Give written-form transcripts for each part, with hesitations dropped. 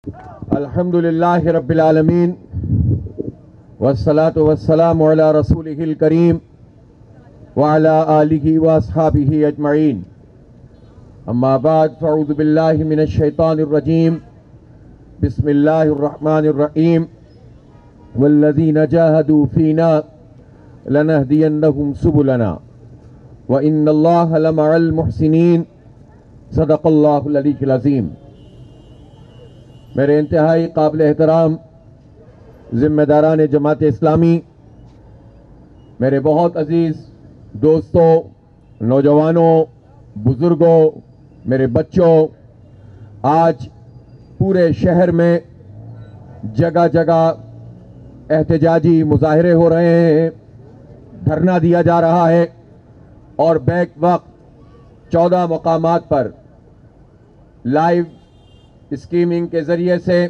الحمدللہ رب العالمین والصلاة والسلام علی رسولہ الکریم وعلی آلہ واصحابہ اجمعین اما بعد فاعوذ باللہ من الشیطان الرجیم بسم اللہ الرحمن الرحیم والذین جاہدوا فینا لنہدینہم سبلنا وإن اللہ لمع المحسنین صدق اللہ العلی العظیم۔ میرے انتہائی قابل احترام ذمہ داران جماعت اسلامی، میرے بہت عزیز دوستوں، نوجوانوں، بزرگوں، میرے بچوں، آج پورے شہر میں جگہ جگہ احتجاجی مظاہرے ہو رہے ہیں، دھرنا دیا جا رہا ہے اور بیک وقت 14 مقامات پر لائیو اسٹریمنگ کے ذریعے سے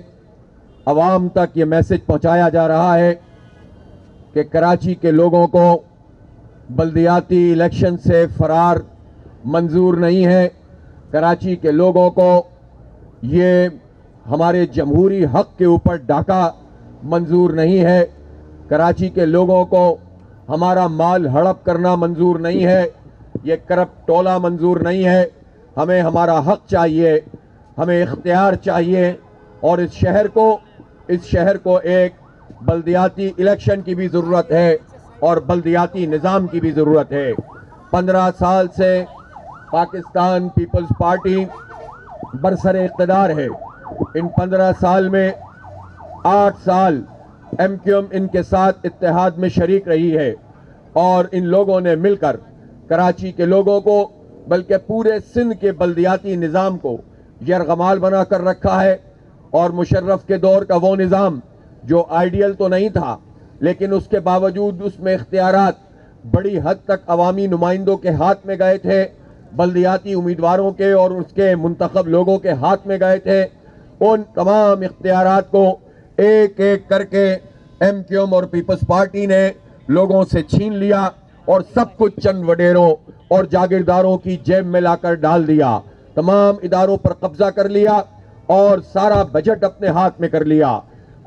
عوام تک یہ میسج پہنچایا جا رہا ہے کہ کراچی کے لوگوں کو بلدیاتی الیکشن سے فرار منظور نہیں ہے، کراچی کے لوگوں کو یہ ہمارے جمہوری حق کے اوپر ڈاکہ منظور نہیں ہے، کراچی کے لوگوں کو ہمارا مال ہڑپ کرنا منظور نہیں ہے، یہ کرپٹ ٹولہ منظور نہیں ہے۔ ہمیں ہمارا حق چاہیے، ہمیں اختیار چاہیے، اور اس شہر کو ایک بلدیاتی الیکشن کی بھی ضرورت ہے اور بلدیاتی نظام کی بھی ضرورت ہے۔ 15 سال سے پاکستان پیپلز پارٹی برسر اقتدار ہے۔ ان 15 سال میں 8 سال ایم کیو ایم ان کے ساتھ اتحاد میں شریک رہی ہے، اور ان لوگوں نے مل کر کراچی کے لوگوں کو بلکہ پورے سندھ کے بلدیاتی نظام کو یرغمال بنا کر رکھا ہے۔ اور مشرف کے دور کا وہ نظام جو آئیڈیل تو نہیں تھا، لیکن اس کے باوجود اس میں اختیارات بڑی حد تک عوامی نمائندوں کے ہاتھ میں گئے تھے، بلدیاتی امیدواروں کے اور اس کے منتخب لوگوں کے ہاتھ میں گئے تھے۔ ان تمام اختیارات کو ایک ایک کر کے ایم کیو ایم اور پیپلز پارٹی نے لوگوں سے چھین لیا اور سب کچھ چند وڈیروں اور جاگیرداروں کی جیب میں لا کر ڈال دیا، تمام اداروں پر قبضہ کر لیا اور سارا بجٹ اپنے ہاتھ میں کر لیا۔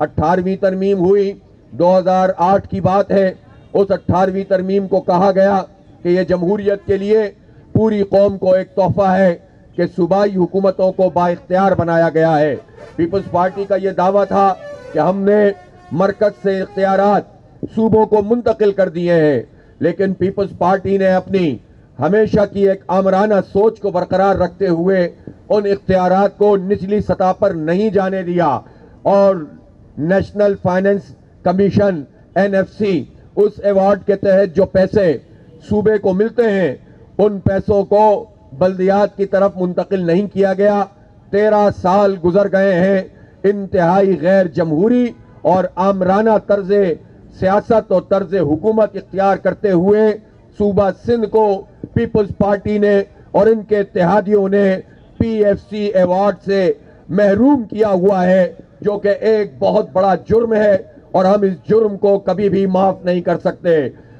18ویں ترمیم ہوئی، 2008 کی بات ہے۔ اس 18ویں ترمیم کو کہا گیا کہ یہ جمہوریت کے لیے پوری قوم کو ایک تحفہ ہے کہ صوبائی حکومتوں کو با اختیار بنایا گیا ہے۔ پیپلز پارٹی کا یہ دعویٰ تھا کہ ہم نے مرکز سے اختیارات صوبوں کو منتقل کر دیے ہیں، لیکن پیپلز پارٹی نے اپنی ہمیشہ کی ایک آمرانہ سوچ کو برقرار رکھتے ہوئے ان اختیارات کو نچلی سطح پر نہیں جانے دیا، اور نیشنل فائننس کمیشن NFC اس ایوارڈ کے تحت جو پیسے صوبے کو ملتے ہیں ان پیسوں کو بلدیات کی طرف منتقل نہیں کیا گیا۔ 13 سال گزر گئے ہیں انتہائی غیر جمہوری اور آمرانہ طرز سیاست اور طرز حکومت اختیار کرتے ہوئے صوبہ سندھ کو پیپلز پارٹی نے اور ان کے اتحادیوں نے PFC ایوارڈ سے محروم کیا ہوا ہے، جو کہ ایک بہت بڑا جرم ہے، اور ہم اس جرم کو کبھی بھی معاف نہیں کر سکتے۔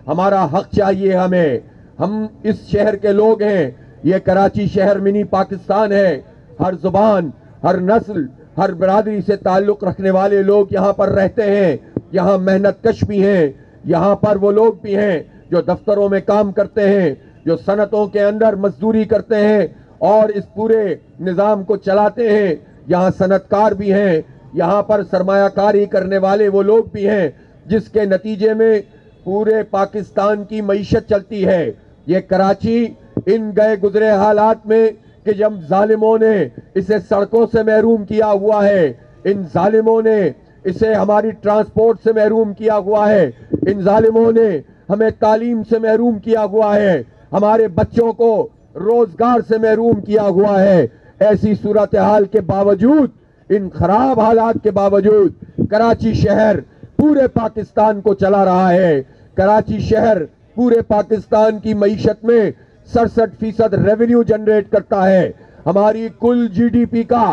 ہمارا حق چاہیے ہمیں، ہم اس شہر کے لوگ ہیں، یہ کراچی شہر منی پاکستان ہے، ہر زبان، ہر نسل، ہر برادری سے تعلق رکھنے والے لوگ یہاں پر رہتے ہیں، یہاں محنت کش بھی ہیں، یہاں پر وہ لوگ بھی ہیں جو دفتروں میں کام کرتے ہیں، جو صنعتوں کے اندر مزدوری کرتے ہیں اور اس پورے نظام کو چلاتے ہیں، یہاں صنعت کار بھی ہیں، یہاں پر سرمایہ کاری کرنے والے وہ لوگ بھی ہیں جس کے نتیجے میں پورے پاکستان کی معیشت چلتی ہے۔ یہ کراچی ان گئے گزرے حالات میں کہ جب ظالموں نے اسے سڑکوں سے محروم کیا ہوا ہے، ان ظالموں نے اسے ہماری ٹرانسپورٹ سے محروم کیا ہوا ہے، ان ظالموں نے ہمیں تعلیم سے محروم کیا ہوا ہے، ہمارے بچوں کو روزگار سے محروم کیا ہوا ہے۔ ایسی صورتحال کے باوجود، ان خراب حالات کے باوجود کراچی شہر پورے پاکستان کو چلا رہا ہے۔ کراچی شہر پورے پاکستان کی معیشت میں 67% ریونیو جنریٹ کرتا ہے۔ ہماری کل GDP کا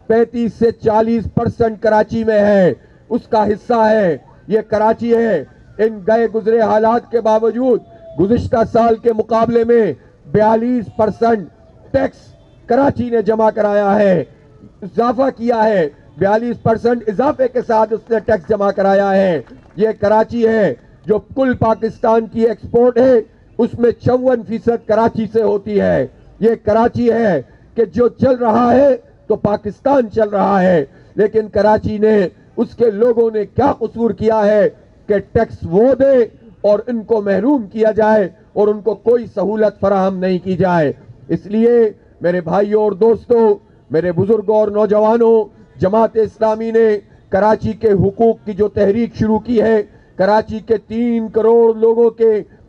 35 سے 40% کراچی میں ہے، اس کا حصہ ہے، یہ کراچی ہے۔ ان گئے گزرے حالات کے باوجود گزشتہ سال کے مقابلے میں 42% ٹیکس کراچی نے جمع کرایا ہے، اضافہ کیا ہے 42% اضافے کے ساتھ اس نے ٹیکس جمع کرایا ہے۔ یہ کراچی ہے جو کل پاکستان کی ایکسپورٹ ہے اس میں 54% کراچی سے ہوتی ہے۔ یہ کراچی ہے کہ جو چل رہا ہے تو پاکستان چل رہا ہے، لیکن کراچی نے، اس کے لوگوں نے کیا قصور کیا ہے کہ ٹیکس وہ دے اور ان کو محروم کیا جائے اور ان کو کوئی سہولت فراہم نہیں کی جائے۔ اس لیے میرے بھائیوں اور دوستوں، میرے بزرگوں اور نوجوانوں، جماعت اسلامی نے کراچی کے حقوق کی جو تحریک شروع کی ہے، کراچی کے 3 کروڑ لوگوں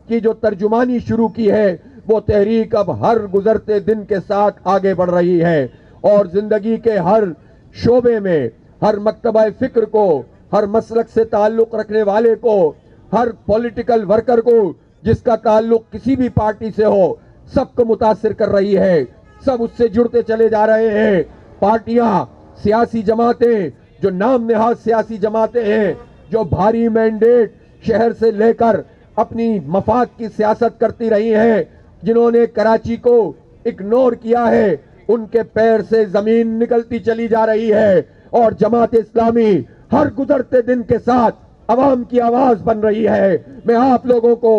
کی جو ترجمانی شروع کی ہے، وہ تحریک اب ہر گزرتے دن کے ساتھ آگے بڑھ رہی ہے اور زندگی کے ہر شعبے میں، ہر مکتبہ فکر کو، ہر مسلک سے تعلق رکھنے والے کو، ہر پولیٹیکل ورکر کو جس کا تعلق کسی بھی پارٹی سے ہو، سب کو متاثر کر رہی ہے۔ سب اس سے جڑتے چلے جا رہے ہیں۔ پارٹیاں، سیاسی جماعتیں، جو نام نہاد سیاسی جماعتیں ہیں، جو بھاری مینڈیٹ شہر سے لے کر اپنی مفاد کی سیاست کرتی رہی ہیں، جنہوں نے کراچی کو اگنور کیا ہے، ان کے پیر سے زمین نکلتی چلی جا رہی ہے اور جماعت اسلامی ہر گزرتے دن کے ساتھ عوام کی آواز بن رہی ہے۔ میں آپ لوگوں کو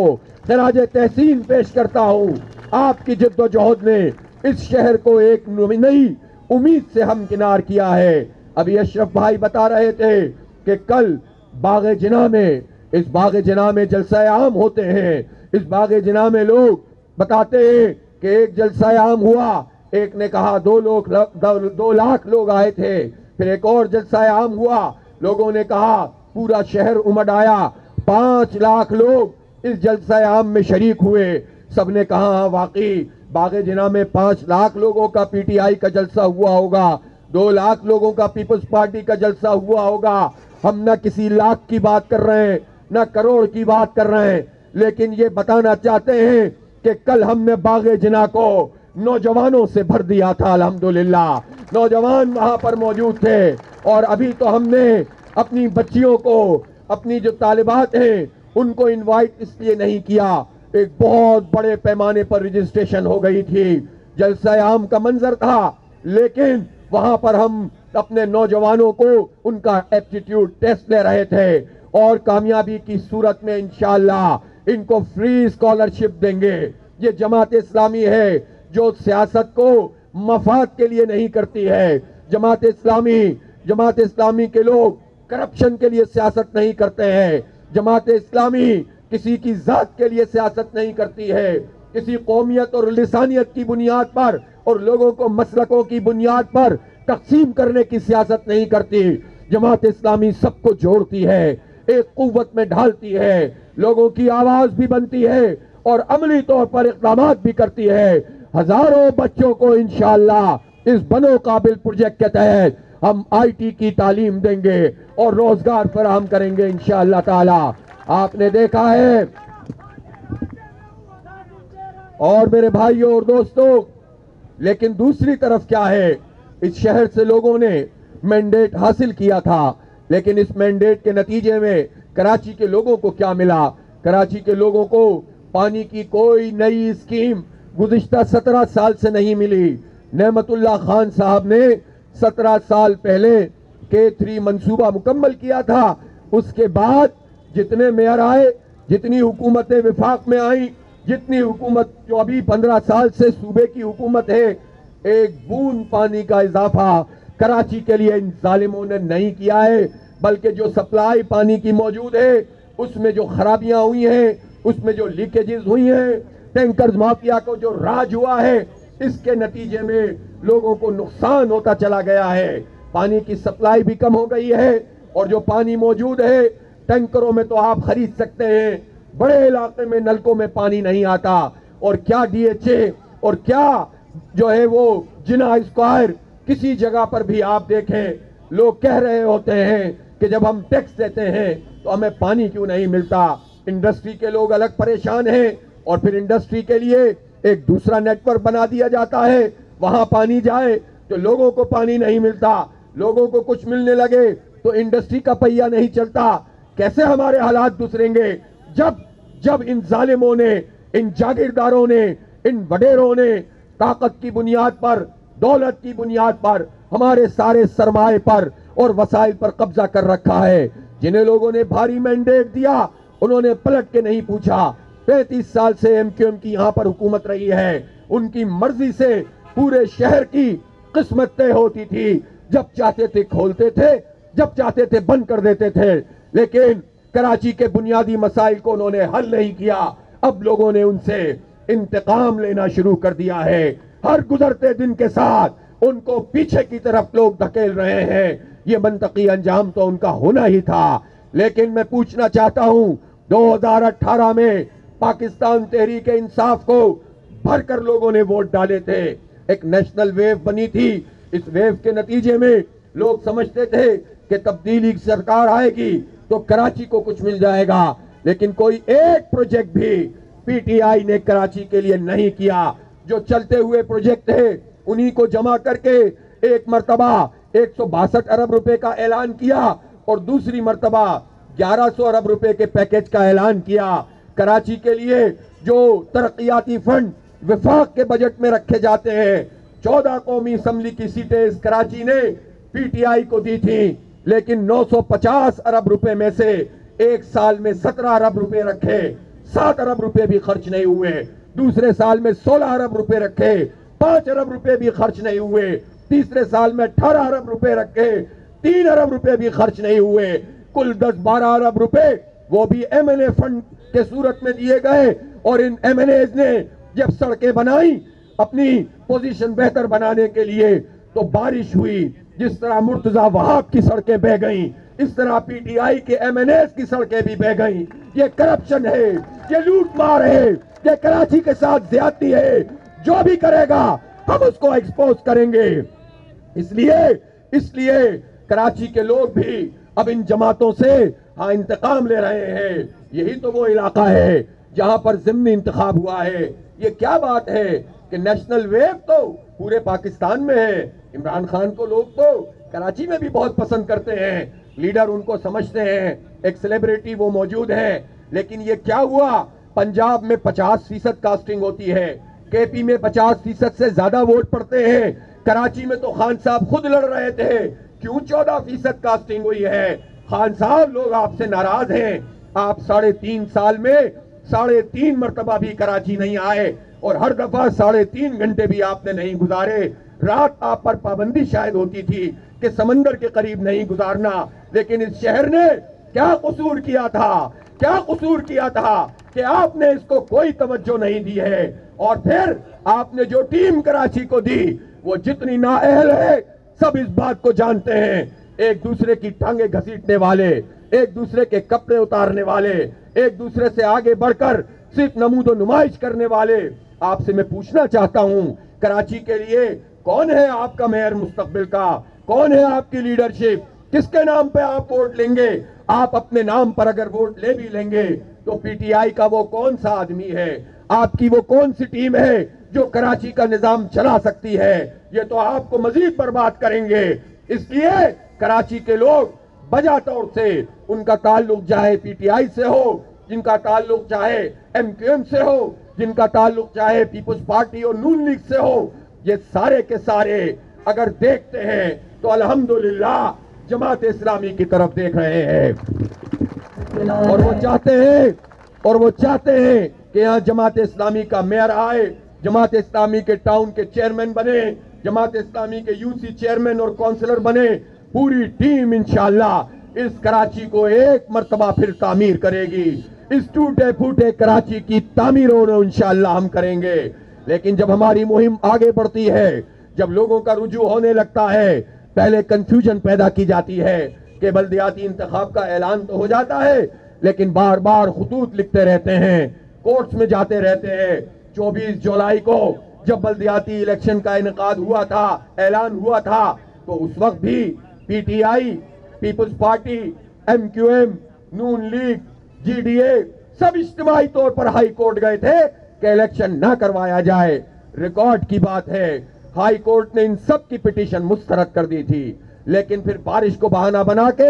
خراج تحسین پیش کرتا ہوں۔ آپ کی جد و جہد نے اس شہر کو ایک نئی امید سے ہمکنار کیا ہے۔ ابھی اشرف بھائی بتا رہے تھے کہ کل باغ جناح میں، اس باغ جناح میں جلسہ عام ہوتے ہیں۔ اس باغ جناح میں لوگ بتاتے ہیں کہ ایک جلسہ عام ہوا، ایک نے کہا 2 لاکھ لوگ آئے تھے، پھر ایک اور جلسہ عام ہوا، لوگوں نے کہا پورا شہر امڈ آیا، 5 لاکھ لوگ اس جلسہ عام میں شریک ہوئے۔ سب نے کہا ہاں واقعی باغ جناح میں 5 لاکھ لوگوں کا پی ٹی آئی کا جلسہ ہوا ہوگا، 2 لاکھ لوگوں کا پیپلز پارٹی کا جلسہ ہوا ہوگا۔ ہم نہ کسی لاکھ کی بات کر رہے ہیں، نہ کروڑ کی بات کر رہے ہیں، لیکن یہ بتانا چاہتے ہیں کہ کل ہم نے باغ جناح کو نوجوانوں سے بھر دیا تھا۔ الحمدللہ نوجوان وہاں پر موجود تھے، اور ابھی تو ہم نے اپنی بچیوں کو، اپنی جو طالبات ہیں ان کو انوائٹ اس لیے نہیں کیا، ایک بہت بڑے پیمانے پر رجسٹریشن ہو گئی تھی، جلسہ عام کا منظر تھا، لیکن وہاں پر ہم اپنے نوجوانوں کو ان کا ایپٹیٹیوڈ ٹیسٹ لے رہے تھے، اور کامیابی کی صورت میں انشاءاللہ ان کو فری اسکالرشپ دیں گے۔ یہ جماعت اسلامی ہے جو سیاست کو مفاد کے لیے نہیں کرتی ہے۔ جماعت اسلامی کے لوگ کرپشن کے لیے سیاست نہیں کرتے ہیں۔ جماعت اسلامی کسی کی ذات کے لیے سیاست نہیں کرتی ہے، کسی قومیت اور لسانیت کی بنیاد پر اور لوگوں کو مسلکوں کی بنیاد پر تقسیم کرنے کی سیاست نہیں کرتی۔ جماعت اسلامی سب کو جوڑتی ہے، ایک قوت میں ڈھالتی ہے، لوگوں کی آواز بھی بنتی ہے اور عملی طور پر اقدامات بھی کرتی ہے۔ ہزاروں بچوں کو انشاءاللہ اس بنو قابل پروجیکٹ کے تحت ہم آئی ٹی کی تعلیم دیں گے اور روزگار فراہم کریں گے انشاءاللہ تعالی۔ آپ نے دیکھا ہے، اور میرے بھائیوں اور دوستوں، لیکن دوسری طرف کیا ہے، اس شہر سے لوگوں نے مینڈیٹ حاصل کیا تھا، لیکن اس مینڈیٹ کے نتیجے میں کراچی کے لوگوں کو کیا ملا؟ کراچی کے لوگوں کو پانی کی کوئی نئی اسکیم گزشتہ 17 سال سے نہیں ملی۔ نعمت اللہ خان صاحب نے 17 سال پہلے K3 منصوبہ مکمل کیا تھا، اس کے بعد جتنے میئر آئے، جتنی حکومتیں وفاق میں آئیں، جتنی حکومت جو ابھی 15 سال سے صوبے کی حکومت ہے، ایک بوند پانی کا اضافہ کراچی کے لیے ان ظالموں نے نہیں کیا ہے، بلکہ جو سپلائی پانی کی موجود ہے اس میں جو خرابیاں ہوئی ہیں، اس میں جو لیکیجز ہوئی ہیں، ٹینکرز مافیا کو جو راج ہوا ہے، اس کے نتیجے میں لوگوں کو نقصان ہوتا چلا گیا ہے۔ پانی کی سپلائی بھی کم ہو گئی ہے، اور جو پانی موجود ہے ٹینکروں میں تو آپ خرید سکتے ہیں، بڑے علاقے میں نلکوں میں پانی نہیں آتا، اور کیا ڈی ایچ اے اور کیا جو ہے وہ جناح اسکوائر، کسی جگہ پر بھی آپ دیکھیں لوگ کہہ رہے ہوتے ہیں کہ جب ہم ٹیکس دیتے ہیں تو ہمیں پانی کیوں نہیں ملتا۔ انڈسٹری کے لوگ الگ پریشان ہیں، اور پھر انڈسٹری کے لیے ایک دوسرا نیٹ ورک بنا دیا جاتا ہے، وہاں پانی جائے تو لوگوں کو پانی نہیں ملتا، لوگوں کو کچھ ملنے لگے تو انڈسٹری کا پہیہ نہیں چلتا۔ کیسے ہمارے حالات گزریں گے جب ان ظالموں نے، ان جاگیرداروں نے، ان وڈیروں نے طاقت کی بنیاد پر، دولت کی بنیاد پر، ہمارے سارے سرمائے پر اور وسائل پر قبضہ کر رکھا ہے. جنہیں لوگوں نے بھاری مینڈیٹ دیا انہوں نے پلٹ کے نہیں پوچھا. 35 سال سے ایم کیو ایم کی یہاں پر حکومت رہی ہے. ان کی مرضی سے پورے شہر کی قسمت طے ہوتی تھی. جب چاہتے تھے کھولتے تھے, جب چاہتے تھے بند کر دیتے تھے. لیکن کراچی کے بنیادی مسائل کو انہوں نے حل نہیں کیا. اب لوگوں نے ان سے انتقام لینا شروع کر دیا ہے. ہر گزرتے دن کے ساتھ ان کو پیچھے کی طرف لوگ دھکیل رہے ہیں. یہ منطقی انجام تو ان کا ہونا ہی تھا. لیکن میں پوچھنا چاہتا ہوں, 2018 میں پاکستان تحریک انصاف کو بھر کر لوگوں نے ووٹ ڈالے تھے. ایک نیشنل ویو بنی تھی. اس ویو کے نتیجے میں لوگ سمجھتے تھے کہ تبدیلی کی سرکار آئے گی تو کراچی کو کچھ مل جائے گا. لیکن کوئی ایک پروجیکٹ بھی پی ٹی آئی نے کراچی کے لیے نہیں کیا. جو چلتے ہوئے پروجیکٹ تھے انہی کو جمع کر کے ایک مرتبہ 162 ارب روپے کا اعلان کیا اور دوسری مرتبہ 1100 ارب روپے کے پیکیج کا اعلان کیا. کراچی کے لیے جو ترقیاتی فنڈ وفاق کے بجٹ میں رکھے جاتے ہیں, 14 قومی اسمبلی کی سیٹیں اس کراچی نے پی ٹی آئی کو دی تھی. لیکن 950 ارب روپے میں سے ایک سال میں 17 ارب روپے رکھے, 7 ارب روپے بھی خرچ نہیں ہوئے. دوسرے سال میں 16 ارب روپے رکھے, 5 ارب روپے بھی خرچ نہیں ہوئے. تیسرے سال میں 18 ارب روپے رکھے, 3 ارب روپے بھی خرچ نہیں ہوئے. کل 10-12 ارب روپے وہ بھی ایم این اے فنڈ کے صورت میں دیے گئے. اور ان ایم این ایز نے جب سڑکیں بنائیں اپنی پوزیشن بہتر بنانے کے لیے تو بارش ہوئی. جس طرح مرتضی وہاب کی سڑکیں بہ گئیں اس طرح پی ٹی آئی کے ایم این ایز کی سڑکیں بھی بہ گئیں. یہ کرپشن ہے, یہ لوٹ مار ہے, یہ کراچی کے ساتھ زیادتی ہے. جو بھی کرے گا ہم اس کو ایکسپوز کریں گے. اس لیے کراچی کے لوگ بھی اب ان جماعتوں سے انتقام لے رہے ہیں. یہی تو وہ علاقہ ہے جہاں پر ضمنی انتخاب ہوا ہے. یہ کیا بات ہے کہ نیشنل ویو تو پورے پاکستان میں ہے. عمران خان کو لوگ تو کراچی میں بھی بہت پسند کرتے ہیں, لیڈر ان کو سمجھتے ہیں, ایک سیلیبریٹی وہ موجود ہیں. لیکن یہ کیا ہوا, پنجاب میں 50% کاسٹنگ ہوتی ہے, کے پی میں 50% سے زیادہ ووٹ پڑتے ہیں. کراچی میں تو خان صاحب خود لڑ رہے تھے, کیوں 14% کاسٹنگ ہوئی ہے. خان صاحب لوگ آپ سے ناراض ہیں. آپ 3.5 سال میں 3.5 مرتبہ بھی کراچی نہیں آئے اور ہر دفعہ 3.5 گھنٹے بھی آپ نے نہیں گزارے. رات آپ پر پابندی شاید ہوتی تھی کہ سمندر کے قریب نہیں گزارنا. لیکن اس شہر نے کیا قصور کیا تھا کہ آپ نے اس کو کوئی توجہ نہیں دی ہے. اور پھر آپ نے جو ٹیم کراچی کو دی وہ جتنی نااہل ہے سب اس بات کو جانتے ہیں. ایک دوسرے کی ٹانگیں گھسیٹنے والے, ایک دوسرے کے کپڑے اتارنے والے, ایک دوسرے سے آگے بڑھ کر صرف نمود و نمائش کرنے والے. آپ سے میں پوچھنا چاہتا ہوں, کراچی کے لیے کون ہے آپ کا میئر مستقبل کا, کون ہے آپ کی لیڈرشپ, کس کے نام پہ آپ ووٹ لیں گے؟ آپ اپنے نام پر اگر ووٹ لے بھی لیں گے تو پی ٹی آئی کا وہ کون سا آدمی ہے, آپ کی وہ کون سی ٹیم ہے جو کراچی کا نظام چلا سکتی ہے؟ یہ تو آپ کو مزید برباد کریں گے. اس لیے کراچی کے لوگ بجا طور سے, ان کا تعلق چاہے پی ٹی آئی سے ہو, جن کا تعلق چاہے ایم کیو ایم سے ہو, جن کا تعلق چاہے پیپلز پارٹی اور نون لیگ سے ہو, یہ سارے کے سارے اگر دیکھتے ہیں تو الحمدللہ جماعت اسلامی کی طرف دیکھ رہے ہیں. اور وہ چاہتے ہیں کہ یہاں جماعت اسلامی کا میئر آئے, جماعت اسلامی کے ٹاؤن کے چیئرمین بنے, جماعت اسلامی کے یو سی چیئرمین اور کونسلر بنے. پوری ٹیم انشاءاللہ اس کراچی کو ایک مرتبہ پھر تعمیر کرے گی. اس ٹوٹے پھوٹے کراچی کی تعمیر انشاءاللہ ہم کریں گے. لیکن جب ہماری مہم آگے بڑھتی ہے, جب لوگوں کا رجوع ہونے لگتا ہے, پہلے کنفیوژن پیدا کی جاتی ہے کہ بلدیاتی انتخاب کا اعلان تو ہو جاتا ہے لیکن بار بار خطوط لکھتے رہتے ہیں, کورٹس میں جاتے رہتے ہیں. 24 جولائی کو جب بلدیاتی الیکشن کا انعقاد ہوا تھا, اعلان ہوا تھا, تو اس وقت بھی P T I, Peoples Party, M Q M, Noon League, G D A سب اجتماعی طور پر ہائی کورٹ گئے تھے کہ الیکشن نہ کروایا جائے. ریکارڈ کی بات ہے, ہائی کورٹ نے ان سب کی پٹیشن مسترد کر دی تھی. لیکن پھر بارش کو بہانہ بنا کے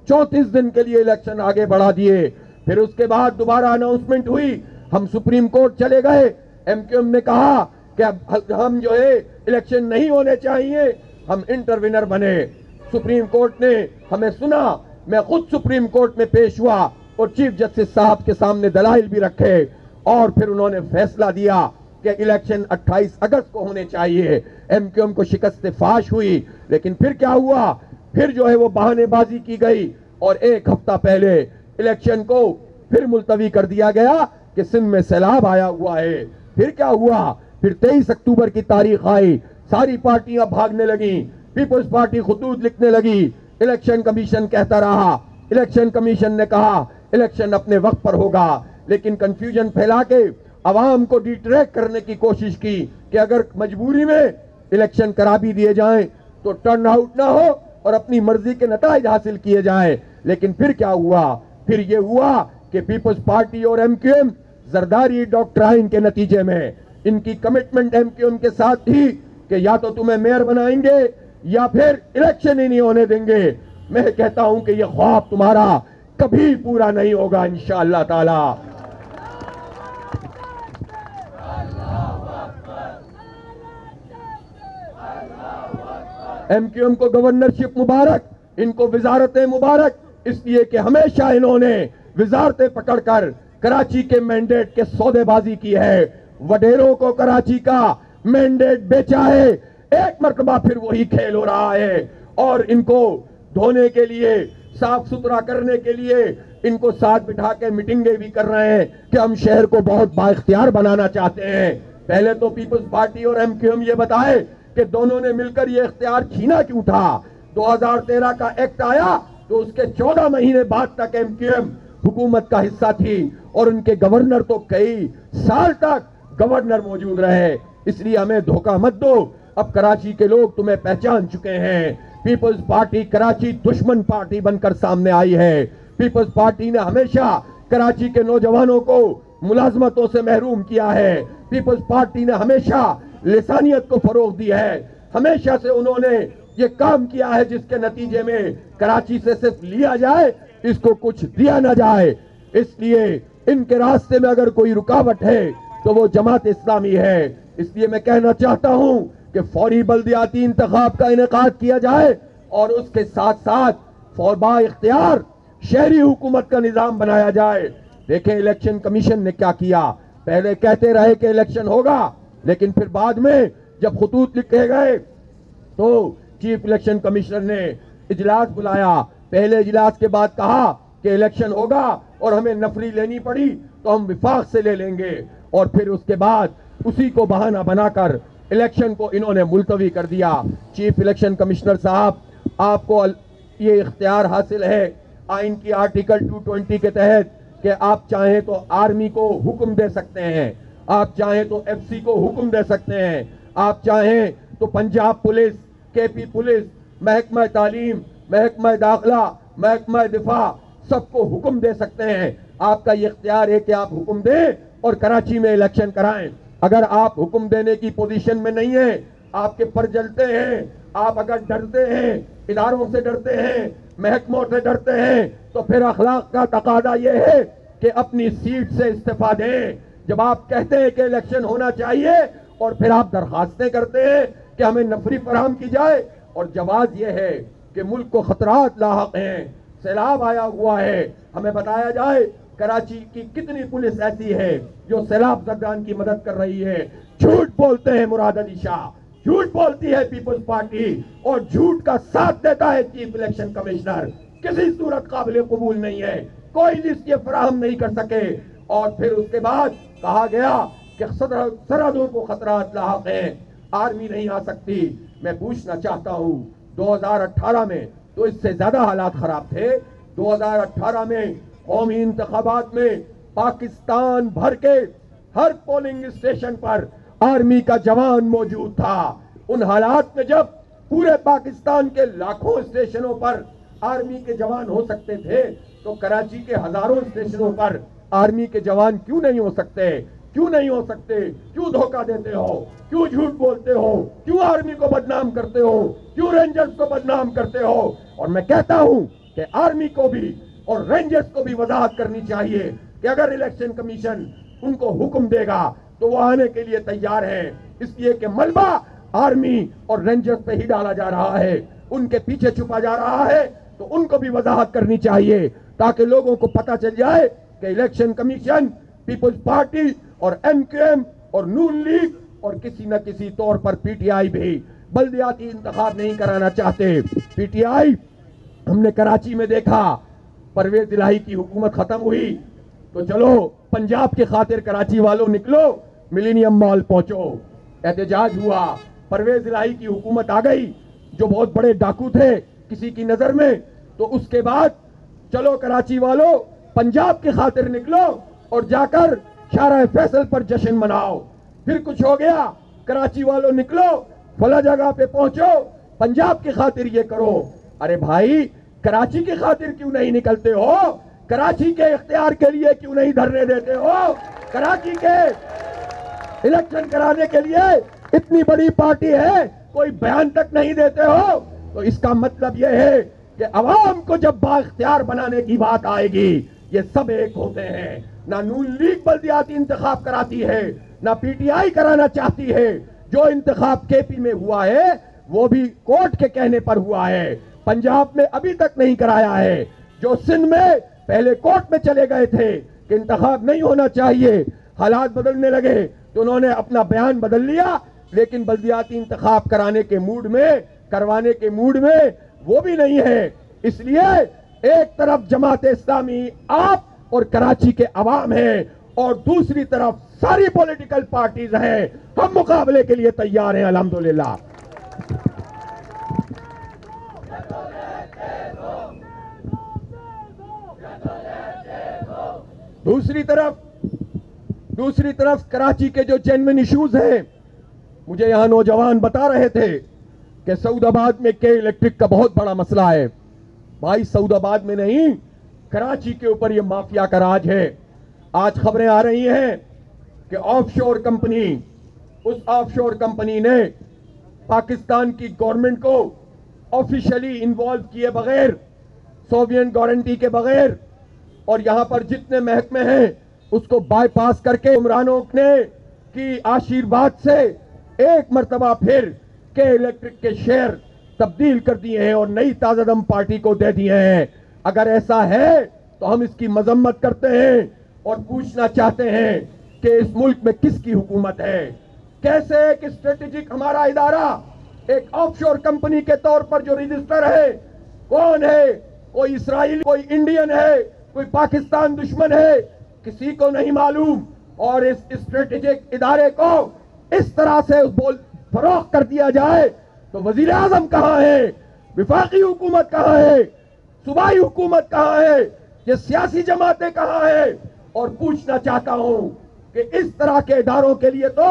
34 دن کے لیے الیکشن آگے بڑھا دیے. پھر اس کے بعد دوبارہ اناؤنسمنٹ ہوئی, ہم سپریم کورٹ چلے گئے. ایم کیو ایم نے کہا کہ اب ہم جو ہے الیکشن نہیں ہونے چاہیے, ہم انٹروینر بنے. سپریم کورٹ نے ہمیں سنا، میں خود سپریم کورٹ میں پیش ہوا اور چیف جسٹس صاحب کے سامنے دلائل بھی رکھے، اور پھر انہوں نے فیصلہ دیا کہ الیکشن 28 اگست کو ہونے چاہیے۔ ایم کیو ایم کو شکست فاش ہوئی، لیکن پھر کیا ہوا؟ پھر جو ہے وہ بہانے بازی کی گئی، اور ایک ہفتہ پہلے الیکشن کو پھر ملتوی کر دیا گیا کہ سندھ میں سیلاب آیا ہوا ہے۔ پھر کیا ہوا؟ پھر 23 اکتوبر کی تاریخ آئی، ساری پارٹیاں بھاگنے لگیں، پیپلز پارٹی خطوط لکھنے لگی، الیکشن کمیشن کہتا رہا، الیکشن کمیشن نے کہا الیکشن اپنے وقت پر ہوگا، لیکن کنفیوژن پھیلا کے عوام کو ڈی ٹریک کرنے کی کوشش کی کہ اگر مجبوری میں الیکشن کرا بھی دیے جائیں تو ٹرن آؤٹ نہ ہو اور اپنی مرضی کے نتائج حاصل کیے جائیں۔ لیکن پھر کیا ہوا؟ پھر یہ ہوا کہ پیپلز پارٹی اور M Q M Zardari doctrine کے نتیجے میں ان کی کمٹمنٹ ایم کیو ایم کے ساتھ تھی کہ یا تو تمہیں میئر بنائیں گے یا پھر الیکشن ہی نہیں ہونے دیں گے۔ میں کہتا ہوں کہ یہ خواب تمہارا کبھی پورا نہیں ہوگا انشاءاللہ تعالی۔ ایم کیو ایم کو گورنرشپ مبارک، ان کو وزارتیں مبارک، اس لیے کہ ہمیشہ انہوں نے وزارتیں پکڑ کر کراچی کے مینڈیٹ کے سودے بازی کی ہے، وڈیروں کو کراچی کا مینڈیٹ بیچا ہے، ایک مرتبہ پھر وہی کھیل ہو رہا ہے، اور ان کو دھونے کے لیے، صاف ستھرا کرنے کے لیے ان کو ساتھ بٹھا کے میٹنگیں بھی کر رہے ہیں کہ ہم شہر کو بہت با اختیار بنانا چاہتے ہیں۔ پہلے تو پیپلز پارٹی اور ایم کیو ایم یہ بتائے کہ دونوں نے مل کر یہ اختیار چھینا کیوں تھا؟ 2013 کا ایکٹ آیا تو اس کے 14 مہینے بعد تک ایم کیو ایم حکومت کا حصہ تھی، اور ان کے گورنر تو کئی سال تک گورنر موجود رہے۔ اس لیے ہمیں دھوکہ مت دو، اب کراچی کے لوگ تمہیں پہچان چکے ہیں۔ پیپلز پارٹی کراچی دشمن پارٹی بن کر سامنے آئی ہے۔ پیپلز پارٹی نے ہمیشہ کراچی کے نوجوانوں کو ملازمتوں سے محروم کیا ہے۔ پیپلز پارٹی نے ہمیشہ لسانیت کو فروغ دی ہے، ہمیشہ سے انہوں نے یہ کام کیا ہے جس کے نتیجے میں کراچی سے صرف لیا جائے، اس کو کچھ دیا نہ جائے۔ اس لیے ان کے راستے میں اگر کوئی رکاوٹ ہے تو وہ جماعت اسلامی ہے۔ اس لیے میں کہنا چاہتا ہوں کہ فوری بلدیاتی انتخاب کا انعقاد کیا جائے، اور اس کے ساتھ ساتھ با اختیار شہری حکومت کا نظام بنایا جائے۔ دیکھیں الیکشن کمیشن نے کیا کیا، پہلے کہتے رہے کہ الیکشن ہوگا، لیکن پھر بعد میں جب خطوط لکھے گئے تو چیف الیکشن کمشنر نے اجلاس بلایا، پہلے اجلاس کے بعد کہا کہ الیکشن ہوگا اور ہمیں نفری لینی پڑی تو ہم وفاق سے لے لیں گے، اور پھر اس کے بعد اسی کو بہانہ بنا کر الیکشن کو انہوں نے ملتوی کر دیا۔ چیف الیکشن کمشنر صاحب، آپ کو یہ اختیار حاصل ہے آئین کی آرٹیکل 220 کے تحت کہ آپ چاہیں تو آرمی کو حکم دے سکتے ہیں، آپ چاہیں تو ایف سی کو حکم دے سکتے ہیں، آپ چاہیں تو پنجاب پولیس، کے پی پولیس، محکمہ تعلیم، محکمہ داخلہ، محکمہ دفاع، سب کو حکم دے سکتے ہیں۔ آپ کا یہ اختیار ہے کہ آپ حکم دیں اور کراچی میں الیکشن کرائیں۔ اگر آپ حکم دینے کی پوزیشن میں نہیں ہیں، آپ کے پر جلتے ہیں، آپ اگر ڈرتے ہیں، اداروں سے ڈرتے ہیں، محکموں سے ڈرتے ہیں، تو پھر اخلاق کا تقاضا یہ ہے کہ اپنی سیٹ سے استعفیٰ دیں۔ جب آپ کہتے ہیں کہ الیکشن ہونا چاہیے اور پھر آپ درخواستیں کرتے ہیں کہ ہمیں نفری فراہم کی جائے، اور جواز یہ ہے کہ ملک کو خطرات لاحق ہیں، سیلاب آیا ہوا ہے، ہمیں بتایا جائے کراچی کی کتنی پولیس ایسی ہے جو سیلاب زدگان کی مدد کر رہی ہے۔ جھوٹ بولتے ہیں مراد علی شاہ، جھوٹ بولتی ہے پیپلز پارٹی، اور جھوٹ کا ساتھ دیتا ہے چیف الیکشن کمشنر۔ کسی صورت قابل قبول نہیں ہے، کوئی لسٹ یہ فراہم نہیں کر سکے۔ اور پھر اس کے بعد کہا گیا کہ سرحدوں کو خطرات لاحق ہیں، آرمی نہیں آ سکتی۔ میں پوچھنا چاہتا ہوں 2018 میں تو اس سے زیادہ حالات خراب تھے۔ 2018 میں قومی انتخابات میں پاکستان بھر کے ہر پولنگ اسٹیشن پر آرمی کا جوان موجود تھا۔ ان حالات میں جب پورے پاکستان کے لاکھوں اسٹیشنوں پر آرمی کے جوان ہو سکتے تھے تو کراچی کے ہزاروں اسٹیشنوں پر آرمی کے جوان کیوں نہیں ہو سکتے؟ کیوں نہیں ہو سکتے؟ کیوں دھوکہ دیتے ہو؟ کیوں جھوٹ بولتے ہو؟ کیوں آرمی کو بدنام کرتے ہو؟ کیوں رینجرز کو بدنام کرتے ہو؟ اور میں کہتا ہوں کہ آرمی کو بھی اور رینجرز کو بھی وضاحت کرنی چاہیے کہ اگر الیکشن کمیشن ان کو حکم دے گا تو وہ آنے کے لیے تیار ہیں، اس لیے کہ ملبہ آرمی اور رینجرز پہ ہی ڈالا جا رہا ہے۔ ان کے پیچھے چھپا جا رہا ہے تو ان کو بھی وضاحت کرنی چاہیے تاکہ لوگوں کو پتہ چل جائے کہ الیکشن کمیشن، پیپلز پارٹی اور ایم کیو ایم اور نون لیگ اور کسی نہ کسی طور پر پی ٹی آئی بھی بلدیاتی انتخاب نہیں کرانا چاہتے۔ پی ٹی آئی ہم نے کراچی میں دیکھا، پرویز الہی کی حکومت ختم ہوئی تو چلو پنجاب کی خاطر کراچی والوں نکلو، ملینیم مال پہنچو، احتجاج ہوا، پرویز الہی کی حکومت آ گئی جو بہت بڑے ڈاکو تھے کسی کی نظر میں، تو اس کے بعد چلو کراچی والوں پنجاب کی خاطر نکلو اور جا کر شارع فیصل پر جشن مناؤ۔ پھر کچھ ہو گیا، کراچی والوں نکلو فلاں جگہ پہ پہنچو، پنجاب کی خاطر یہ کرو۔ ارے بھائی کراچی کی خاطر کیوں نہیں نکلتے ہو؟ کراچی کے اختیار کے لیے کیوں نہیں دھرنے دیتے ہو؟ کراچی کے الیکشن کرانے کے لیے اتنی بڑی پارٹی ہے، کوئی بیان تک نہیں دیتے ہو؟ تو اس کا مطلب یہ ہے کہ عوام کو جب با اختیار بنانے کی بات آئے گی یہ سب ایک ہوتے ہیں۔ نہ نون لیگ بلدیاتی انتخاب کراتی ہے، نہ پی ٹی آئی کرانا چاہتی ہے۔ جو انتخاب کے پی میں ہوا ہے وہ بھی کورٹ کے کہنے پر ہوا ہے، پنجاب میں ابھی تک نہیں کرایا ہے۔ جو سندھ میں پہلے کورٹ میں چلے گئے تھے کہ انتخاب نہیں ہونا چاہیے، حالات بدلنے لگے تو انہوں نے اپنا بیان بدل لیا، لیکن بلدیاتی انتخاب کروانے کے موڈ میں وہ بھی نہیں ہے۔ اس لیے ایک طرف جماعت اسلامی آپ اور کراچی کے عوام ہیں اور دوسری طرف ساری پولیٹیکل پارٹیز ہیں، ہم مقابلے کے لیے تیار ہیں الحمدللہ۔ دوسری طرف کراچی کے جو جینوین ایشوز ہیں، مجھے یہاں نوجوان بتا رہے تھے کہ سعود آباد میں کے الیکٹرک کا بہت بڑا مسئلہ ہے۔ بھائی سعود آباد میں نہیں، کراچی کے اوپر یہ مافیا کا راج ہے۔ آج خبریں آ رہی ہیں کہ آف شور کمپنی نے پاکستان کی گورنمنٹ کو آفیشلی انوالو کیے بغیر، سووین گارنٹی کے بغیر، اور یہاں پر جتنے محکمے ہیں اس کو بائی پاس کر کے عمرانوں نے کی آشیرواد سے ایک مرتبہ پھر کے الیکٹرک کے شیئر تبدیل کر دیے ہیں اور نئی تازہ دم پارٹی کو دے دیے ہیں۔ اگر ایسا ہے تو ہم اس کی مذمت کرتے ہیں اور پوچھنا چاہتے ہیں کہ اس ملک میں کس کی حکومت ہے؟ کیسے ایک اسٹریٹجک ہمارا ادارہ ایک آف شور کمپنی کے طور پر جو رجسٹر ہے، کون ہے؟ کوئی اسرائیلی، کوئی انڈین ہے، کوئی پاکستان دشمن ہے، کسی کو نہیں معلوم، اور اس اسٹریٹجک ادارے کو اس طرح سے فروخت کر دیا جائے تو وزیر اعظم کہاں ہے؟ وفاقی حکومت کہاں ہے؟ صوبائی حکومت کہاں ہے؟ یہ سیاسی جماعتیں کہاں ہیں؟ اور پوچھنا چاہتا ہوں کہ اس طرح کے اداروں کے لیے تو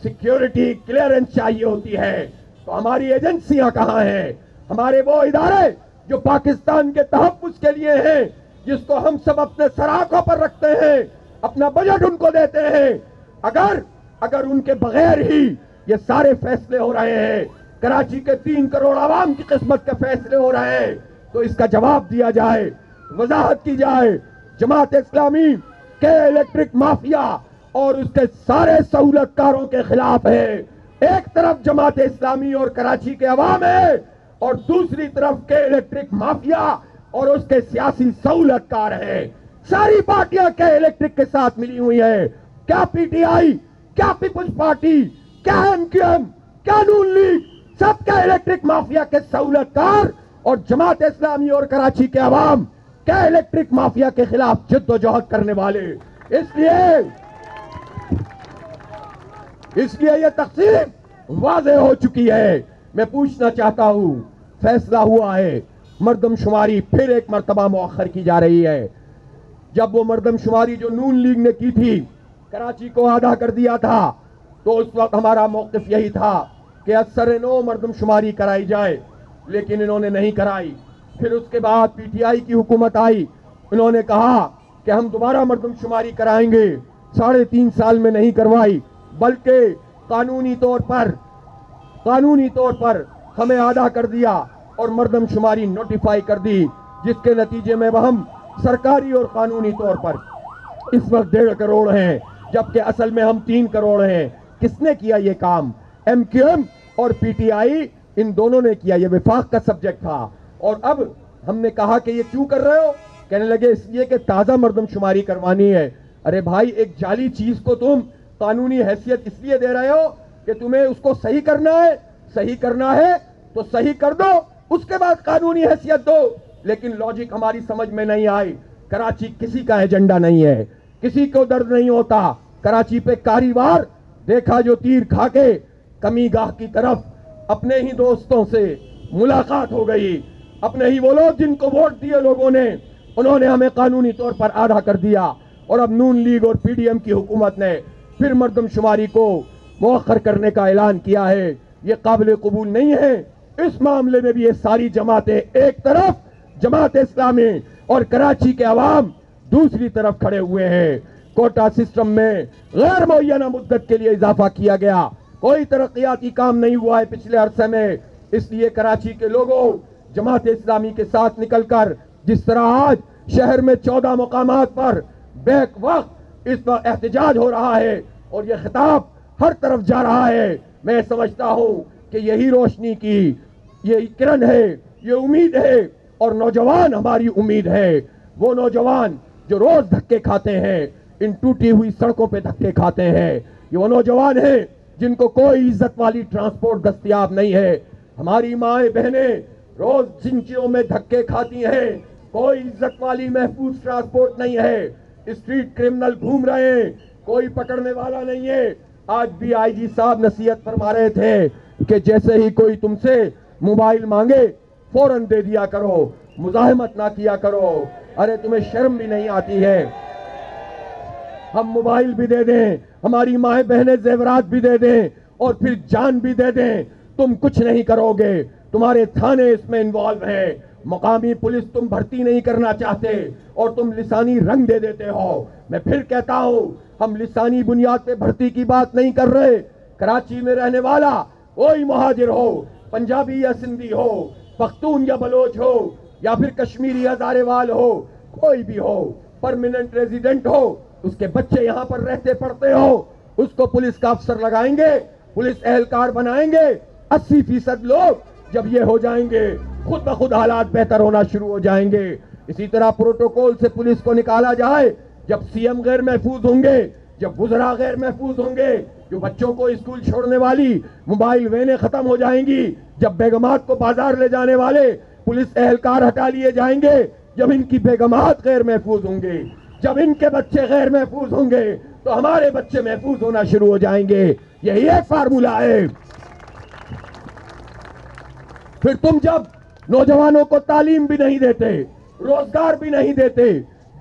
سیکیورٹی کلیئرنس چاہیے ہوتی ہے، تو ہماری ایجنسیاں کہاں ہیں؟ ہمارے وہ ادارے جو پاکستان کے تحفظ کے لیے ہیں، جس کو ہم سب اپنے سراخوں پر رکھتے ہیں، اپنا بجٹ ان کو دیتے ہیں، اگر ان کے بغیر ہی یہ سارے فیصلے ہو رہے ہیں، کراچی کے 3 کروڑ عوام کی قسمت کے فیصلے ہو رہے ہیں، تو اس کا جواب دیا جائے، وضاحت کی جائے۔ جماعت اسلامی کے الیکٹرک مافیا اور اس کے سارے سہولت کاروں کے خلاف ہے۔ ایک طرف جماعت اسلامی اور کراچی کے عوام ہے اور دوسری طرف کے الیکٹرک مافیا اور اس کے سیاسی سہولت کار ہے۔ ساری پارٹیاں کے الیکٹرک کے ساتھ ملی ہوئی ہے۔ کیا پی ٹی آئی، کیا پیپلز پارٹی، کیا ایم کیو ایم، کیا نون لیگ، سب کا الیکٹرک مافیا کے سہولت کار اور جماعت اسلامی اور کراچی کے عوام کیا الیکٹرک مافیا کے خلاف جد و جہد کرنے والے۔ اس لیے یہ تقسیم واضح ہو چکی ہے۔ میں پوچھنا چاہتا ہوں، فیصلہ ہوا ہے، مردم شماری پھر ایک مرتبہ مؤخر کی جا رہی ہے۔ جب وہ مردم شماری جو نون لیگ نے کی تھی، کراچی کو آدھا کر دیا تھا، تو اس وقت ہمارا موقف یہی تھا کہ اثر نو مردم شماری کرائی جائے، لیکن انہوں نے نہیں کرائی۔ پھر اس کے بعد پی ٹی آئی کی حکومت آئی، انہوں نے کہا کہ ہم دوبارہ مردم شماری کرائیں گے، 3.5 سال میں نہیں کروائی، بلکہ قانونی طور پر ہمیں آدھا کر دیا اور مردم شماری نوٹیفائی کر دی، جس کے نتیجے میں ہم سرکاری اور قانونی طور پر اس وقت 1.5 کروڑ ہیں، جبکہ اصل میں ہم 3 کروڑ ہیں۔ کس نے کیا یہ کام؟ ایم کیو ایم اور پی ٹی آئی ان دونوں نے کیا، یہ وفاق کا سبجیکٹ تھا. اور اب ہم نے کہا کہ یہ کیوں کر رہے ہو؟ کہنے لگے اس لیے کہ تازہ مردم شماری کروانی ہے. ارے بھائی، ایک جعلی چیز کو تم قانونی حیثیت اس لیے دے رہے ہو کہ تمہیں اس کو صحیح کرنا ہے. صحیح کرنا ہے تو صحیح کر دو، اس کے بعد قانونی حیثیت دو. لیکن لاجک ہماری سمجھ میں نہیں آئی. کراچی کسی کا ایجنڈا نہیں ہے، کسی کو درد نہیں ہوتا. کراچی پہ کاری وار دیکھا جو تیر کھا کے کمی گاہ کی طرف اپنے ہی دوستوں سے ملاقات ہو گئی. اپنے ہی وہ لوگ جن کو ووٹ دیے لوگوں نے، انہوں نے ہمیں قانونی طور پر آدھا کر دیا. اور اب نون لیگ اور پی ڈی ایم کی حکومت نے پھر مردم شماری کو مؤخر کرنے کا اعلان کیا ہے. یہ قابل قبول نہیں ہے. اس معاملے میں بھی یہ ساری جماعتیں ایک طرف، جماعت اسلامی اور کراچی کے عوام دوسری طرف کھڑے ہوئے ہیں. کوٹا سسٹم میں غیر معینہ مدت کے لیے اضافہ کیا گیا. کوئی ترقیاتی کام نہیں ہوا ہے پچھلے عرصے میں. اس لیے کراچی کے لوگوں جماعت اسلامی کے ساتھ نکل کر جس طرح آج شہر میں 14 مقامات پر بیک وقت اس پر احتجاج ہو رہا ہے اور یہ خطاب ہر طرف جا رہا ہے، میں سمجھتا ہوں کہ یہی روشنی کی یہ کرن ہے، یہ امید ہے. اور نوجوان ہماری امید ہے. وہ نوجوان جو روز دھکے کھاتے ہیں، ان ٹوٹی ہوئی سڑکوں پہ دھکے کھاتے ہیں، یہ وہ نوجوان ہیں جن کو کوئی عزت والی ٹرانسپورٹ دستیاب نہیں ہے. ہماری مائیں بہنیں روز جن چیزوں میں دھکے کھاتی ہیں، کوئی عزت والی محفوظ ٹرانسپورٹ نہیں ہے. اسٹریٹ کرمنل گھوم رہے ہیں، کوئی پکڑنے والا نہیں ہے. آج بھی آئی جی صاحب نصیحت فرما رہے تھے کہ جیسے ہی کوئی تم سے موبائل مانگے فوراً دے دیا کرو، مزاحمت نہ کیا کرو. ارے تمہیں شرم بھی نہیں آتی ہے؟ ہم موبائل بھی دے دیں، ہماری مائیں بہنیں زیورات بھی دے دیں اور پھر جان بھی دے دیں، تم کچھ نہیں کرو گے. تمہارے تھانے اس میں انوالو ہیں. مقامی پولیس تم بھرتی نہیں کرنا چاہتے اور تم لسانی رنگ دے دیتے ہو. میں پھر کہتا ہوں، ہم لسانی بنیاد پہ بھرتی کی بات نہیں کر رہے. کراچی میں رہنے والا کوئی مہاجر ہو، پنجابی یا سندھی ہو، پختون یا بلوچ ہو، یا پھر کشمیری ہزارے وال ہو، کوئی بھی ہو، پرماننٹ ریزیڈنٹ ہو، اس کے بچے یہاں پر رہتے پڑھتے ہو، اس کو پولیس کا افسر لگائیں گے، پولیس اہلکار بنائیں گے. 80% لوگ جب یہ ہو جائیں گے، خود بخود حالات بہتر ہونا شروع ہو جائیں گے. اسی طرح پروٹوکول سے پولیس کو نکالا جائے. جب سی ایم غیر محفوظ ہوں گے، جب وزراء غیر محفوظ ہوں گے، جو بچوں کو اسکول چھوڑنے والی موبائل وینیں ختم ہو جائیں گی، جب بیگمات کو بازار لے جانے والے پولیس اہلکار ہٹا لیے جائیں گے، جب ان کی بیگمات غیر محفوظ ہوں گے، جب ان کے بچے غیر محفوظ ہوں گے، تو ہمارے بچے محفوظ ہونا شروع ہو جائیں گے. یہی ایک فارمولہ ہے. پھر تم جب نوجوانوں کو تعلیم بھی نہیں دیتے، روزگار بھی نہیں دیتے،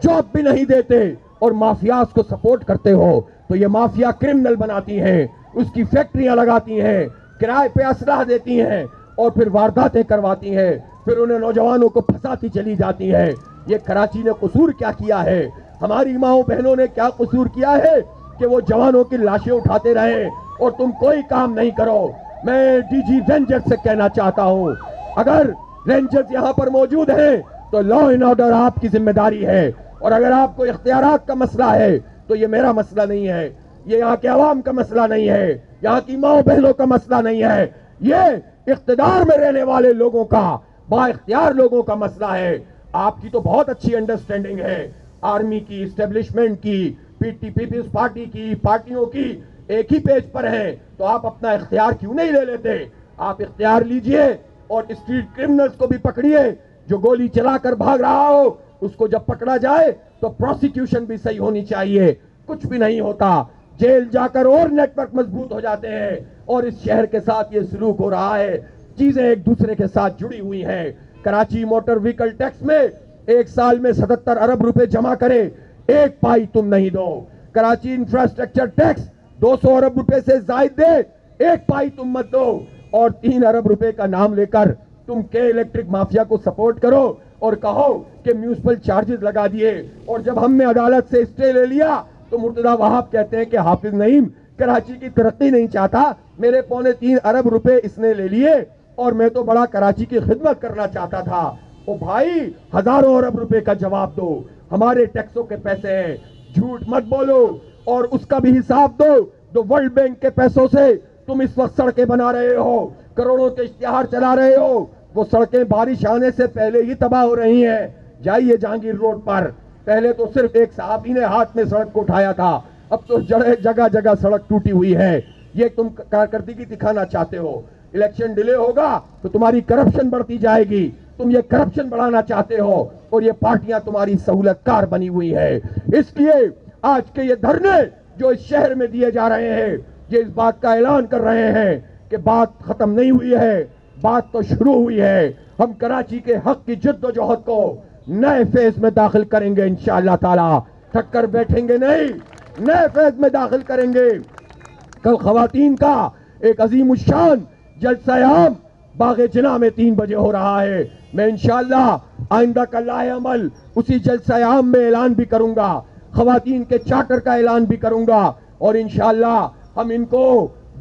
جاب بھی نہیں دیتے اور مافیاز کو سپورٹ کرتے ہو، تو یہ مافیا کرمنل بناتی ہیں، اس کی فیکٹریاں لگاتی ہیں، کرائے پہ اسلحہ دیتی ہیں اور پھر وارداتیں کرواتی ہیں، پھر انہیں نوجوانوں کو پھنساتی چلی جاتی ہیں. یہ کراچی نے قصور کیا کیا ہے؟ ہماری ماؤں بہنوں نے کیا قصور کیا ہے کہ وہ جوانوں کی لاشیں اٹھاتے رہے اور تم کوئی کام نہیں کرو؟ میں ڈی جی رینجرز سے کہنا چاہتا ہوں، اگر رینجرز یہاں پر موجود ہیں تو لا اینڈ آرڈر آپ کی ذمہ داری ہے. اور اگر آپ کو اختیارات کا مسئلہ ہے تو یہ میرا مسئلہ نہیں ہے، یہ یہاں کے عوام کا مسئلہ نہیں ہے، یہاں کی ماؤں بہنوں کا مسئلہ نہیں ہے، یہ اقتدار میں رہنے والے لوگوں کا، با اختیار لوگوں کا مسئلہ ہے. آپ کی تو بہت اچھی انڈرسٹینڈنگ ہے آرمی کی، اسٹیبلشمنٹ کی، پیپلز پارٹی کی، پارٹیوں کی ایک ہی پیج پر ہیں، تو آپ اپنا اختیار کیوں نہیں لے لیتے؟ آپ اختیار لیجئے اور اسٹریٹ کرمنلز کو بھی پکڑیے. جو گولی چلا کر بھاگ رہا ہو اس کو جب پکڑا جائے تو پروسیکیوشن بھی صحیح ہونی چاہیے. کچھ بھی نہیں ہوتا، جیل جا کر اور نیٹ ورک مضبوط ہو جاتے ہیں. اور اس شہر کے ساتھ یہ سلوک ہو رہا ہے، چیزیں ایک دوسرے کے ساتھ جڑی ہوئی ہیں. کراچی موٹر وہیکل ٹیکس میں ایک سال میں 77 ارب روپے جمع کرے، ایک پائی تم نہیں دو. کراچی انفراسٹرکچر ٹیکس 200 ارب روپے سے زائد دے، ایک پائی تم مت دو. اور 3 ارب روپے کا نام لے کر تم کے الیکٹرک مافیا کو سپورٹ کرو اور کہو کہ میونسپل چارجز لگا دیے. اور جب ہم نے عدالت سے اسٹے لے لیا تو مرتضی وہاب کہتے ہیں کہ حافظ نعیم کراچی کی ترقی نہیں چاہتا، میرے 2.25 ارب روپے اس نے لے لیے اور میں تو بڑا کراچی کی خدمت کرنا چاہتا تھا. او بھائی، ہزاروں ارب روپے کا جواب دو، ہمارے ٹیکسوں کے پیسے ہیں، جھوٹ مت بولو اور اس کا بھی حساب دو. جو ورلڈ بینک کے پیسوں سے تم اس وقت سڑکیں بنا رہے ہو، کروڑوں کے اشتہار چلا رہے ہو، وہ سڑکیں بارش آنے سے پہلے ہی تباہ ہو رہی ہیں۔ جائیے جہانگیر روڈ پر، پہلے تو صرف ایک صحابی نے ہاتھ میں سڑک کو اٹھایا تھا، اب تو جگہ جگہ سڑک ٹوٹی ہوئی ہے۔ یہ تم کارکردگی دکھانا چاہتے ہو، الیکشن ڈیلے ہوگا تو تمہاری کرپشن بڑھتی جائے گی، تم یہ کرپشن بڑھانا چاہتے ہو، اور یہ پارٹیاں تمہاری سہولت کار بنی ہوئی ہے۔ اس لیے آج کے یہ دھرنے جو اس شہر میں دیے جا رہے ہیں، یہ اس بات کا اعلان کر رہے ہیں کہ بات ختم نہیں ہوئی ہے، بات تو شروع ہوئی ہے۔ ہم کراچی کے حق کی جد و جہد کو نئے فیز میں داخل کریں گے انشاءاللہ تعالی، تھک کر بیٹھیں گے نہیں، نئے فیز میں داخل کریں گے۔ کل خواتین کا ایک عظیم الشان جلسہ عام باغ جناح میں 3 بجے ہو رہا ہے۔ میں انشاءاللہ آئندہ کا لائحہ عمل اسی جلسہ عام میں اعلان بھی کروں گا، خواتین کے چارٹر کا اعلان بھی کروں گا، اور انشاءاللہ ہم ان کو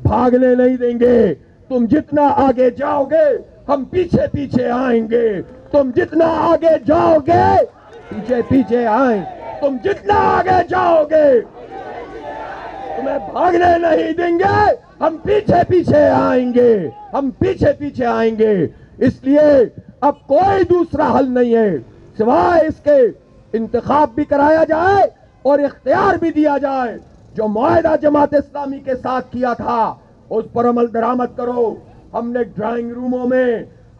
بھاگنے نہیں دیں گے۔ تم جتنا آگے جاؤ گے ہم پیچھے پیچھے آئیں گے، تم جتنا آگے جاؤ گے پیچھے پیچھے آئیں، تم جتنا آگے جاؤ گے تمہیں بھاگنے نہیں دیں گے، ہم پیچھے پیچھے آئیں گے، ہم پیچھے پیچھے آئیں گے۔ اس لیے اب کوئی دوسرا حل نہیں ہے سوائے اس کے انتخاب بھی کرایا جائے اور اختیار بھی دیا جائے۔ جو معاہدہ جماعت اسلامی کے ساتھ کیا تھا اس پر عمل درآمد کرو۔ ہم نے ڈرائنگ روموں میں،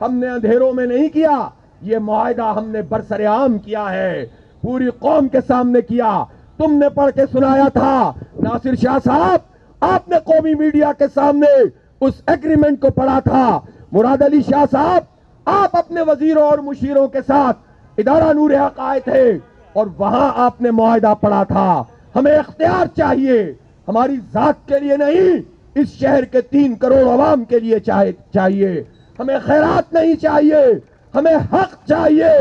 ہم نے اندھیروں میں نہیں کیا، یہ معاہدہ ہم نے برسرعام کیا ہے، پوری قوم کے سامنے کیا۔ تم نے پڑھ کے سنایا تھا ناصر شاہ صاحب، آپ نے قومی میڈیا کے سامنے اس ایگریمنٹ کو پڑھا تھا۔ مراد علی شاہ صاحب، آپ اپنے وزیروں اور مشیروں کے ساتھ ادارہ نور حق آئے تھے اور وہاں آپ نے معاہدہ پڑھا تھا۔ ہمیں اختیار چاہیے، ہماری ذات کے لیے نہیں، اس شہر کے 3 کروڑ عوام کے لیے چاہیے۔ ہمیں خیرات نہیں چاہیے، ہمیں حق چاہیے۔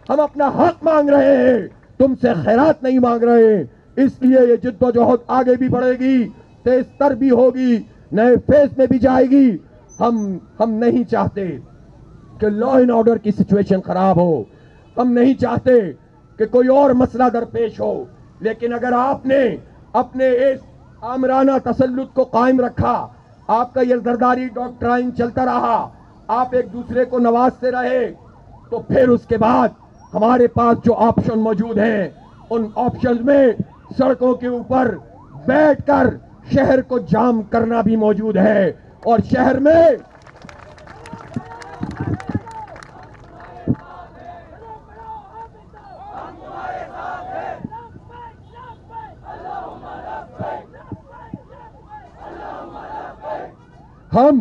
ہم اپنا حق مانگ رہے ہیں، تم سے خیرات نہیں مانگ رہے ہیں۔ اس لیے یہ جد و جہد آگے بھی بڑھے گی، تیز تر بھی ہوگی، نئے فیز میں بھی جائے گی۔ ہم نہیں چاہتے کہ لا اینڈ آرڈر کی سچویشن خراب ہو، ہم نہیں چاہتے کہ کوئی اور مسئلہ درپیش ہو، لیکن اگر آپ نے اپنے اس آمرانہ تسلط کو قائم رکھا، آپ کا یہ زرداری ڈاکٹرائن چلتا رہا، آپ ایک دوسرے کو نوازتے رہے، تو پھر اس کے بعد ہمارے پاس جو آپشن موجود ہیں، ان آپشنز میں سڑکوں کے اوپر بیٹھ کر شہر کو جام کرنا بھی موجود ہے، اور شہر میں ہم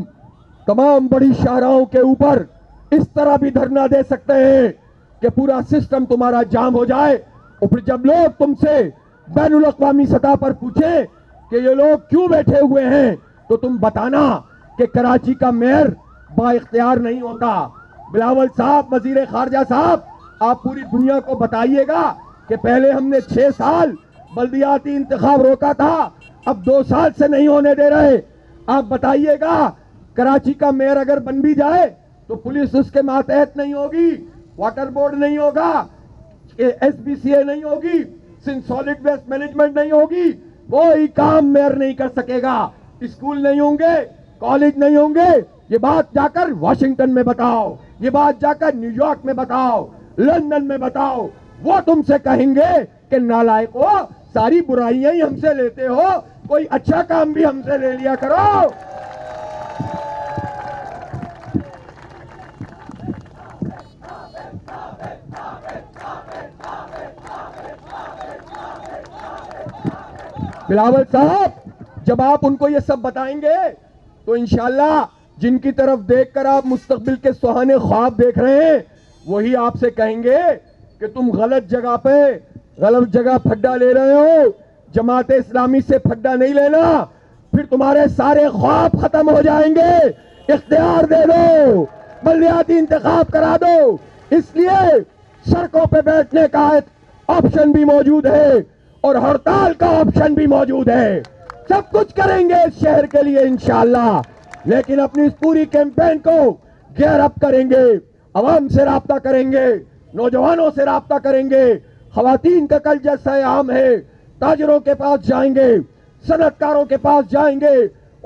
تمام بڑی شاہراہوں کے اوپر اس طرح بھی دھرنا دے سکتے ہیں کہ پورا سسٹم تمہارا جام ہو جائے، اور پھر جب لوگ تم سے بین الاقوامی سطح پر پوچھیں کہ یہ لوگ کیوں بیٹھے ہوئے ہیں، تو تم بتانا کہ کراچی کا میئر با اختیار نہیں ہوتا۔ بلاول صاحب، وزیر خارجہ صاحب، آپ پوری دنیا کو بتائیے گا کہ پہلے ہم نے 6 سال بلدیاتی انتخاب روکا تھا، اب 2 سال سے نہیں ہونے دے رہے۔ آپ بتائیے گا کراچی کا میئر اگر بن بھی جائے تو پولیس اس کے ماتحت نہیں ہوگی، واٹر بورڈ نہیں ہوگا، ایس بی سی اے نہیں ہوگی، سالڈ ویسٹ مینجمنٹ نہیں ہوگی، کوئی کام میئر نہیں کر سکے گا، اسکول نہیں ہوں گے، کالج نہیں ہوں گے۔ یہ بات جا کر واشنگٹن میں بتاؤ، یہ بات جا کر نیو یارک میں بتاؤ، لندن میں بتاؤ، وہ تم سے کہیں گے کہ نالائق ہو، ساری برائیاں ہی ہم سے لیتے ہو، کوئی اچھا کام بھی ہم سے لے لیا کرو۔ بلاول صاحب، جب آپ ان کو یہ سب بتائیں گے تو انشاءاللہ جن کی طرف دیکھ کر آپ مستقبل کے سہانے خواب دیکھ رہے ہیں، وہی آپ سے کہیں گے کہ تم غلط جگہ پھڈا لے رہے ہو، جماعت اسلامی سے پھڈا نہیں لینا، پھر تمہارے سارے خواب ختم ہو جائیں گے۔ اختیار دے دو، بلدیاتی انتخاب کرا دو۔ اس لیے سڑکوں پہ بیٹھنے کا آپشن بھی موجود ہے اور ہڑتال کا آپشن بھی موجود ہے۔ سب کچھ کریں گے اس شہر کے لیے انشاءاللہ، لیکن اپنی اس پوری کیمپین کو گیئر اپ کریں گے، عوام سے رابطہ کریں گے، نوجوانوں سے رابطہ کریں گے۔ خواتین کا کل جلسہ عام ہے، تاجروں کے پاس جائیں گے، صنعت کاروں کے پاس جائیں گے،